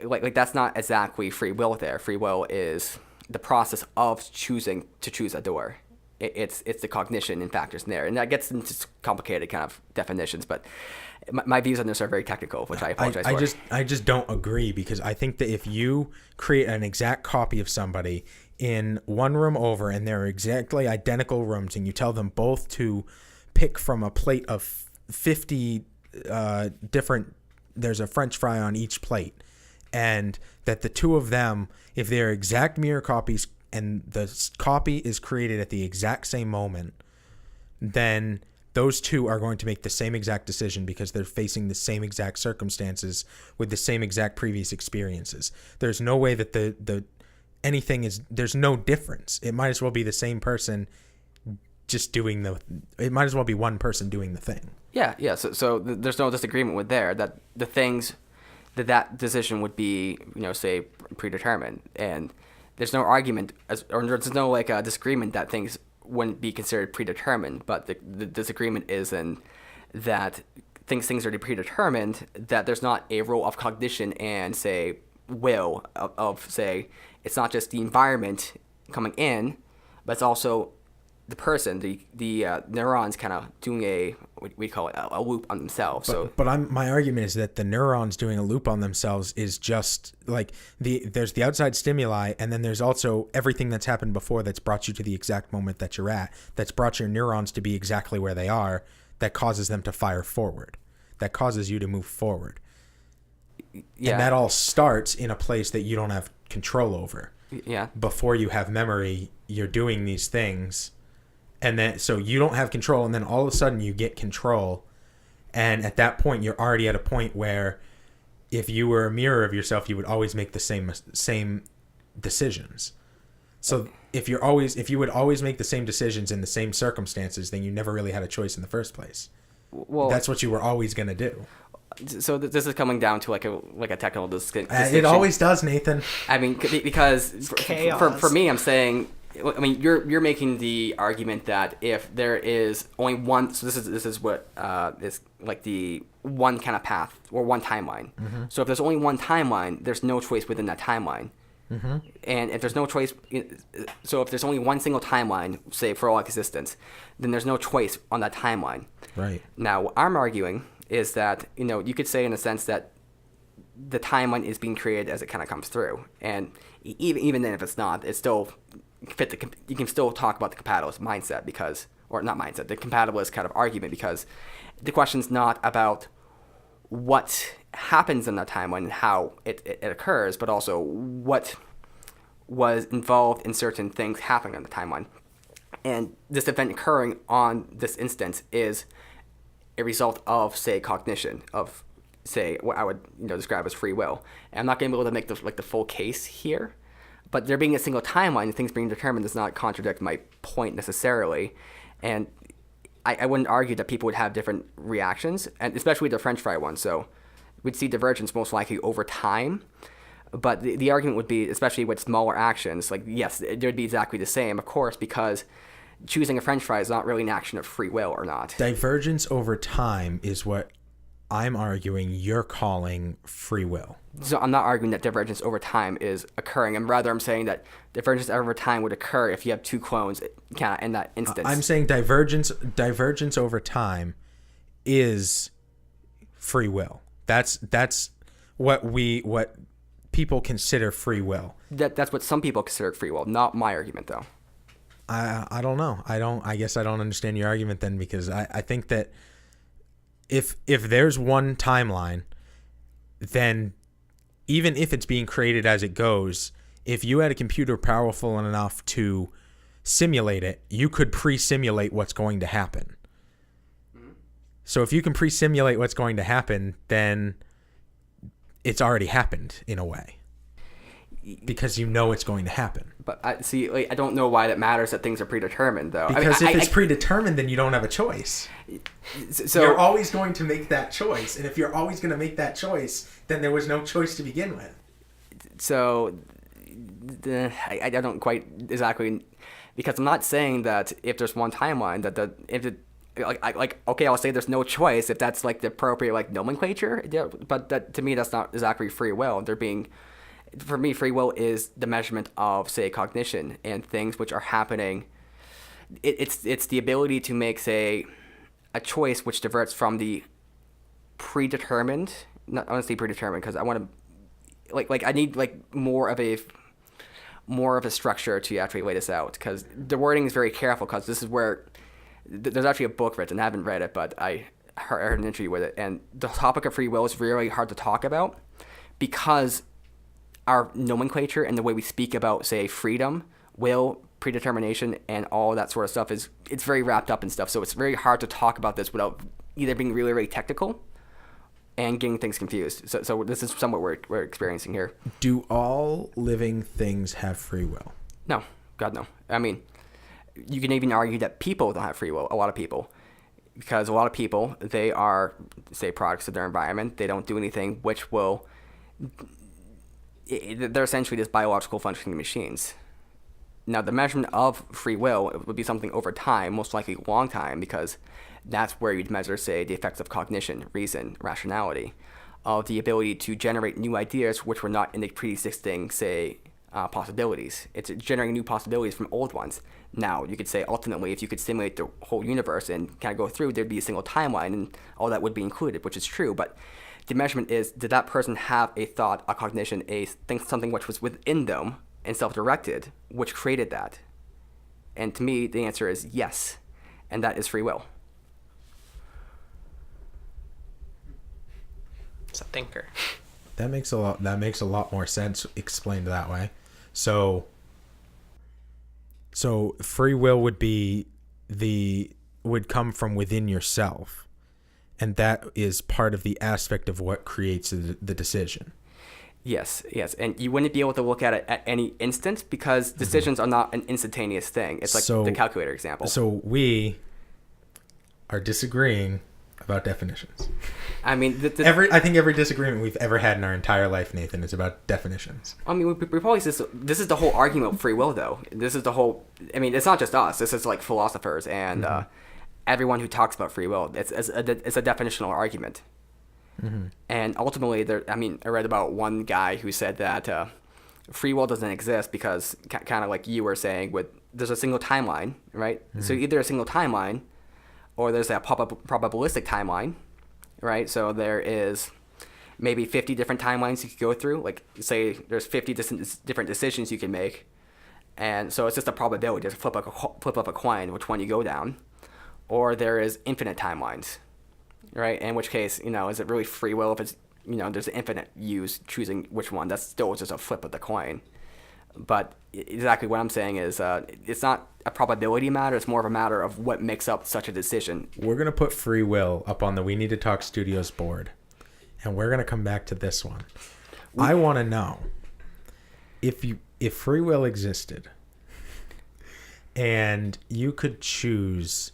Like that's not exactly free will there. Free will is the process of choosing to choose a door. It's the cognition and factors in there, and that gets into complicated kind of definitions. But my views on this are very technical, which I apologize for.
I just don't agree, because I think that if you create an exact copy of somebody in one room over, and they're exactly identical rooms, and you tell them both to pick from a plate of 50 different, there's a French fry on each plate, and that the two of them, if they're exact mirror copies and the copy is created at the exact same moment, then those two are going to make the same exact decision, because they're facing the same exact circumstances with the same exact previous experiences. There's no way that there's no difference. It might as well be the same person just doing it might as well be one person doing the thing.
Yeah. So there's no disagreement with there that the things that decision would be, say, predetermined, and there's no argument or there's no disagreement that things wouldn't be considered predetermined. But the disagreement is in that things are predetermined, that there's not a role of cognition and, say, will of say, it's not just the environment coming in, but it's also the person, the neurons kind of doing we call it a loop on themselves.
But my argument is that the neurons doing a loop on themselves is just like there's the outside stimuli, and then there's also everything that's happened before that's brought you to the exact moment that you're at, that's brought your neurons to be exactly where they are, that causes them to fire forward, that causes you to move forward. Yeah. And that all starts in a place that you don't have control over.
Yeah.
Before you have memory, you're doing these things. And then, so you don't have control, and then all of a sudden you get control, And at that point, you're already at a point where if you were a mirror of yourself, you would always make the same decisions. So if you would always make the same decisions in the same circumstances, then you never really had a choice in the first place.
Well,
That's what you were always going to do.
so this is coming down to like a technical distinction.
It always does, Nathan.
I mean, because for me, I'm saying, I mean, you're making the argument that if there is only one, so this is what is like the one kind of path or one timeline.
Mm-hmm.
So if there's only one timeline, there's no choice within that timeline.
Mm-hmm.
And if there's no choice, so if there's only one single timeline, say for all existence, then there's no choice on that timeline.
Right.
Now, what I'm arguing is that, you could say in a sense that the timeline is being created as it kind of comes through. And even then, if it's not, it's still you can still talk about the compatibilist mindset or not mindset, the compatibilist kind of argument, because the question's not about what happens in that timeline and how it occurs, but also what was involved in certain things happening on the timeline. And this event occurring on this instance is a result of, say, cognition, of, say, what I would describe as free will. And I'm not going to be able to make the full case here, but there being a single timeline and things being determined does not contradict my point necessarily. And I wouldn't argue that people would have different reactions, and especially the French fry one. So we'd see divergence most likely over time. But the argument would be, especially with smaller actions, like, yes, it would be exactly the same, of course, because choosing a French fry is not really an action of free will or not.
Divergence over time is what I'm arguing you're calling free will.
So I'm not arguing that divergence over time is occurring, and rather I'm saying that divergence over time would occur if you have two clones kind of in that instance.
I'm saying divergence over time is free will. That's what people consider free will.
That's what some people consider free will, not my argument though.
I don't know. I guess I don't understand your argument then, because I think that if there's one timeline, then even if it's being created as it goes, if you had a computer powerful enough to simulate it, you could pre-simulate what's going to happen. Mm-hmm. So if you can pre-simulate what's going to happen, then it's already happened in a way, because you know it's going to happen.
But I don't know why that matters that things are predetermined, though.
Because if it's predetermined, then you don't have a choice. So you're always going to make that choice, and if you're always going to make that choice, then there was no choice to begin with.
So I don't quite exactly, because I'm not saying that if there's one timeline okay, I'll say there's no choice if that's like the appropriate nomenclature, but that to me that's not exactly free will. For me, free will is the measurement of, say, cognition and things which are happening. It's the ability to make, say, a choice which diverts from the predetermined. Not honestly predetermined, because I want to, I need more of a structure to actually lay this out, because the wording is very careful, because this is where there's actually a book written. I haven't read it, but I heard an interview with it, and the topic of free will is really hard to talk about, because our nomenclature and the way we speak about, say, freedom, will, predetermination, and all that sort of stuff it's very wrapped up in stuff. So it's very hard to talk about this without either being really, really technical and getting things confused. So this is somewhat we're experiencing here.
Do all living things have free will?
No, God no. I mean, you can even argue that people don't have free will. A lot of people, because a lot of people, they are, say, products of their environment. They don't do anything which will. They're essentially just biological functioning machines. Now, the measurement of free will would be something over time, most likely a long time, because that's where you'd measure, say, the effects of cognition, reason, rationality, of the ability to generate new ideas which were not in the pre-existing, say, possibilities. It's generating new possibilities from old ones. Now, you could say, ultimately, if you could simulate the whole universe and kind of go through, there'd be a single timeline, and all that would be included, which is true, but the measurement is, did that person have a thought, a cognition, something which was within them and self-directed, which created that? And to me, the answer is yes, and that is free will.
It's a thinker.
That makes a lot more sense explained that way. So free will would come from within yourself. and that is part of the aspect of what creates the decision.
Yes, and you wouldn't be able to look at it at any instant because decisions are not an instantaneous thing. It's like the calculator example.
So we are disagreeing about definitions.
I mean,
I think every disagreement we've ever had in our entire life, Nathan, is about definitions.
I mean, we probably this is the whole argument of free will, though. This is the whole. I mean, it's not just us. This is like philosophers and everyone who talks about free will. It's a definitional argument. Mm-hmm. And ultimately, I read about one guy who said that free will doesn't exist because, kind of like you were saying, there's a single timeline, right? Mm-hmm. So either a single timeline, or there's a probabilistic timeline, right? So there is maybe 50 different timelines you could go through. Like, say there's 50 different decisions you can make, and so it's just a probability. Just flip up a coin, which one you go down, or there is infinite timelines. Right, in which case, is it really free will if it's, there's infinite use choosing which one? That's still just a flip of the coin. But exactly what I'm saying is it's not a probability matter. It's more of a matter of what makes up such a decision.
We're going to put free will up on the We Need to Talk Studios board, and we're going to come back to this one. I want to know if free will existed and you could choose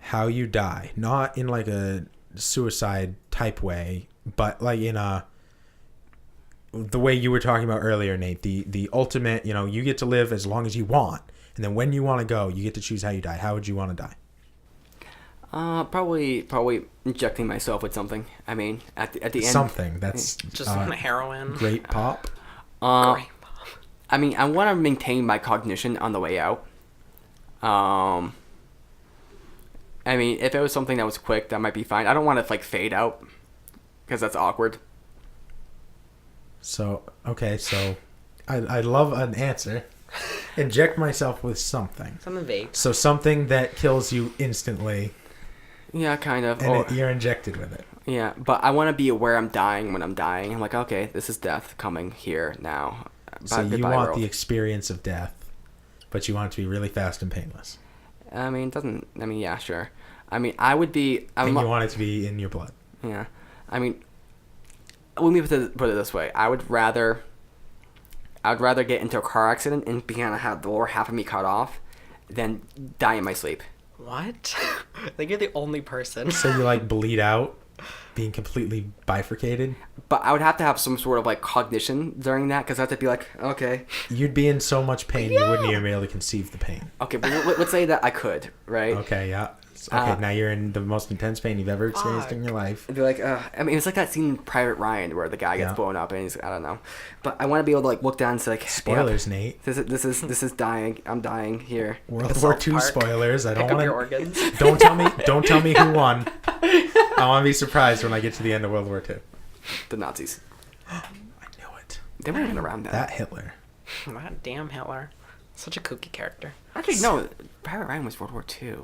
how you die, not in like a suicide type way, but like in the way you were talking about earlier, Nate, the ultimate, you get to live as long as you want, and then when you want to go, you get to choose how you die. How would you want to die?
Probably injecting myself with something. I mean, at the end,
something that's
just heroin.
Great pop.
Great pop.
I mean, I want to maintain my cognition on the way out. I mean, if it was something that was quick, that might be fine. I don't want to fade out because that's awkward.
So I love an answer. Inject myself with something.
Something vague.
So something that kills you instantly.
Yeah, kind of.
And you're injected with it.
Yeah, but I want to be aware I'm dying when I'm dying. I'm like, okay, this is death coming here now.
So you want the experience of death, but you want it to be really fast and painless.
Yeah, sure. I mean, I would be...
And you want it to be in your blood.
Yeah. I mean, let me put it this way. I would rather get into a car accident and have the lower half of me cut off than die in my sleep.
What? I think you're the only person.
So you bleed out, being completely bifurcated?
But I would have to have some sort of cognition during that because I have to be okay.
You'd be in so much pain you wouldn't even be able to conceive the pain.
Okay, but let's say that I could, right?
Okay, yeah. Okay, now you're in the most intense pain you've ever experienced in your life.
I'd be I mean, it's like that scene in Private Ryan where the guy gets blown up and he's, I don't know. But I want to be able to look down and say
spoilers, Nate.
This is dying. I'm dying here.
World War II spoilers. I don't want
your organs.
Don't tell me who won. I want to be surprised when I get to the end of World War II.
The Nazis.
I knew it.
They weren't even around then.
That Hitler.
That damn Hitler. Such a kooky character.
Actually, no. Private Ryan was World War II.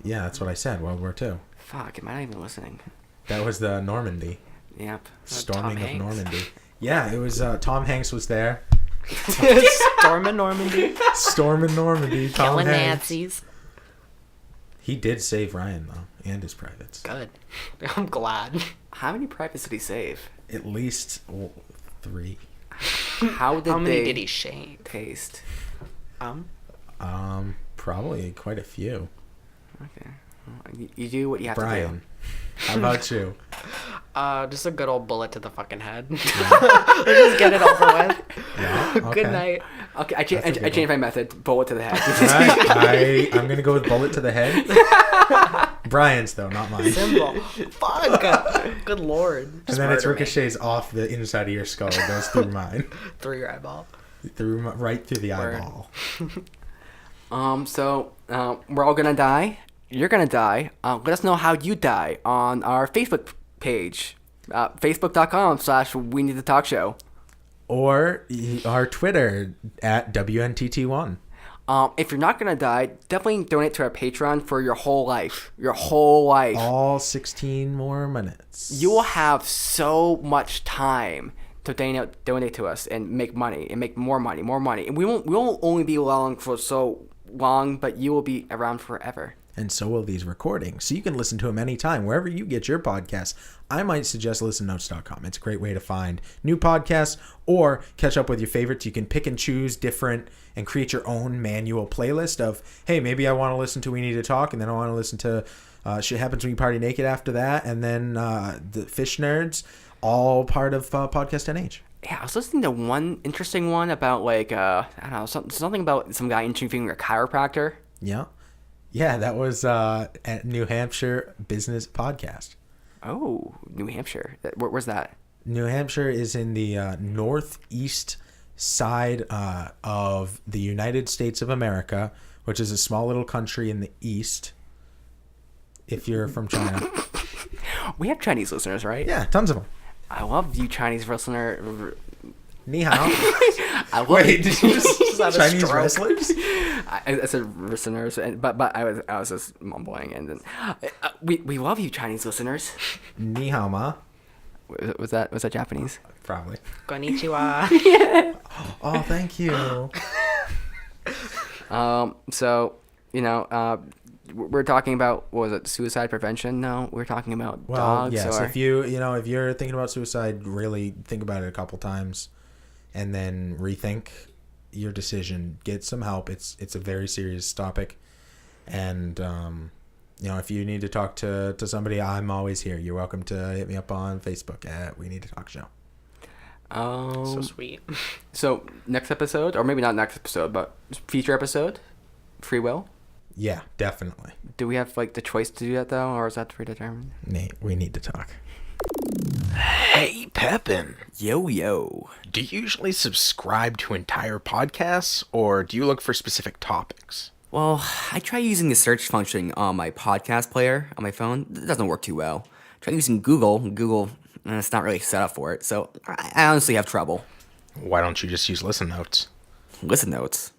Yeah, that's what I said. World War II.
Fuck, am I not even listening?
That was the Normandy.
Yep.
Storming of Normandy. Yeah, it was. Tom Hanks was there.
Storming Normandy.
Storming Normandy. Tom
Killing
Hanks.
Nazis.
He did save Ryan though, and his privates.
Good. I'm glad.
How many privates did he save?
At least 3.
How
many did he shave?
Taste.
Probably quite a few.
Okay. Well, you do what you have
Brian,
to do.
How about you?
Just a good old bullet to the fucking head. Let's just get it over with.
Yeah, okay.
Good night.
Okay, I changed my method. Bullet to the head.
Right, I'm gonna go with bullet to the head. Brian's though, not mine.
Symbol. Fuck. Good lord.
And then it ricochets off the inside of your skull. It goes through mine.
Through your eyeball.
Right through the eyeball.
So we're all gonna die. You're gonna die. Let us know how you die on our Facebook page, facebook.com/We Need to Talk Show,
or our Twitter at WNTT1.
If you're not gonna die, definitely donate to our Patreon for your whole life. Your whole life.
All 16 more minutes.
You will have so much time to donate to us and make money and make more money. And we won't only be along for so long, but you will be around forever.
and so will these recordings. So you can listen to them anytime, wherever you get your podcasts. I might suggest listennotes.com. It's a great way to find new podcasts or catch up with your favorites. You can pick and choose different and create your own manual playlist of, hey, maybe I want to listen to We Need to Talk, and then I want to listen to Shit Happens When You Party Naked after that, and then the Fish Nerds, all part of Podcast NH.
Yeah, I was listening to one interesting one about like I don't know, something about some guy interviewing a chiropractor.
Yeah. Yeah, that was at New Hampshire Business Podcast.
Oh, New Hampshire. Where's that?
New Hampshire is in the northeast side of the United States of America, which is a small little country in the east. If you're from China.
We have Chinese listeners, right?
Yeah, tons of them.
I love you, Chinese listener.
Ni hao.
I love
Wait, did you just Chinese
stroke?
wrestlers?
I said listeners, but I was just mumbling, and then we love you, Chinese listeners.
Ni hao ma.
Was that Japanese?
Probably.
Konnichiwa.
Oh, thank you.
So we're talking about, what was it, suicide prevention? No, we're talking about dogs.
Yes.
Or...
If you're thinking about suicide, really think about it a couple times, and then rethink your decision. Get some help. It's a very serious topic, and if you need to talk to somebody, I'm always here. You're welcome to hit me up on Facebook at We Need to Talk Show.
So sweet.
So next episode, or maybe not next episode, but future episode, free will.
Yeah, definitely.
Do we have like the choice to do that though, or is that predetermined?
Nate, we need to talk.
Hey, Pepin.
Yo.
Do you usually subscribe to entire podcasts, or do you look for specific topics?
Well, I try using the search function on my podcast player on my phone. It doesn't work too well. Try using Google. It's not really set up for it, so I honestly have trouble.
Why don't you just use Listen Notes?
Listen Notes.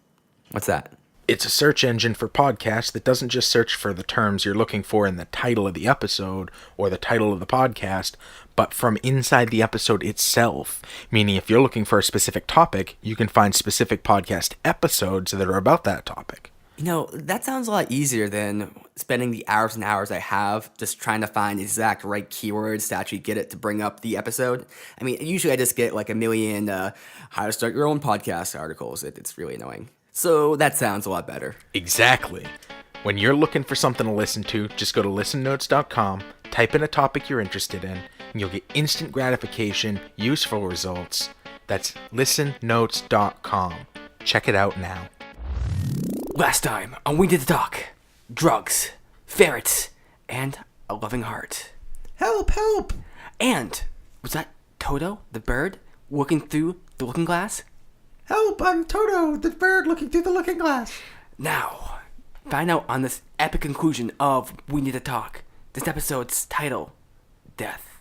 What's that?
It's a search engine for podcasts that doesn't just search for the terms you're looking for in the title of the episode or the title of the podcast, but from inside the episode itself. Meaning if you're looking for a specific topic, you can find specific podcast episodes that are about that topic.
That sounds a lot easier than spending the hours and hours I have just trying to find the exact right keywords to actually get it to bring up the episode. I mean, usually I just get like a million how to start your own podcast articles. It's really annoying. So that sounds a lot better.
Exactly. When you're looking for something to listen to, just go to listennotes.com, type in a topic you're interested in, and you'll get instant gratification, useful results. That's listennotes.com. Check it out now.
Last time on We Did the Talk, drugs, ferrets, and a loving heart.
Help!
And was that Toto, the bird, looking through the looking glass?
Help! I'm Toto, the bird looking through the looking glass.
Now, find out on this epic conclusion of We Need to Talk. This episode's title, Death.